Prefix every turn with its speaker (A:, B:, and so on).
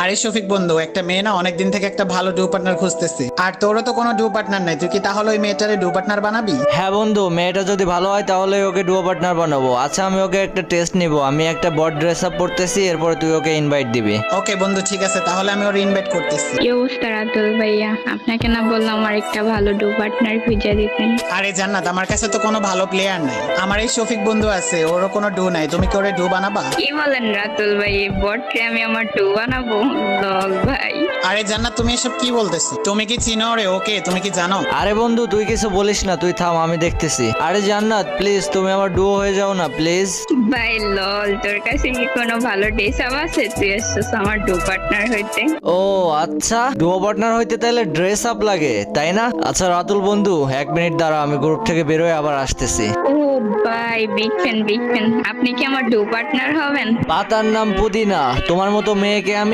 A: আরে শফিক বন্ধু, একটা মেয়ে না অনেকদিন থেকে একটা ভালো ডু পার্টনার খুঁজতেছে, আর তোরও তো কোনো ডু পার্টনার নাই, তুই কি তাহলে ওই মেয়েটারে ডু পার্টনার বানাবি?
B: হ্যাঁ বন্ধু, মেয়েটা যদি ভালো হয় তাহলে ওকে ডুও পার্টনার বানাবো। আচ্ছা, আমি ওকে একটা টেস্ট নিব। আমি একটা বড ড্রেস আপ পরতেছি, এরপরে তুই ওকে ইনভাইট দিবি।
A: ওকে বন্ধু, ঠিক আছে, তাহলে আমি ওর ইনভাইট করতেছি।
C: কি অবস্থা রাতুল ভাইয়া? আপনাকে না বললাম আমার একটা ভালো ডু পার্টনার খুঁজে দিতেন?
A: আরে জান্নাত, আমার কাছে তো কোনো ভালো প্লেয়ার নাই, আমার এই শফিক বন্ধু আছে, ওরও কোনো ডু নাই, তুমি কি ওরে ডু বানাবা?
C: কি বলেন রাতুল ভাই, এই বটকে আমি আমার ডু বানাবো? লল ভাই।
A: আরে জান্নাত, তুমি এসব কি বলতেছো? তুমি কি চিনো রে ওকে? তুমি কি জানো?
B: আরে বন্ধু, তুই কিছু বলিস না, তুই থাম, আমি দেখতেছি। আরে জান্নাত, প্লিজ তুমি আমার ডুও হয়ে যাও না প্লিজ।
C: ভাই লল, তোর কাছে কি কোনো ভালো ড্রেস আপ আছে? তুই এসছিস আমার ডু পার্টনার হইতে?
B: ও আচ্ছা, ডুও পার্টনার হইতে তাহলে ড্রেস আপ লাগে, তাই না? আচ্ছা রাতুল বন্ধু, 1 মিনিট দাঁড়া, আমি গ্রুপ থেকে বেরোয় আবার আসতেছি।
C: ও ভাই, বিগ ফ্যান বিগ ফ্যান। আপনি কি আমার ডু পার্টনার হবেন?
B: পাতার নাম পুদিনা, তোমার মতো মেয়েকে আমি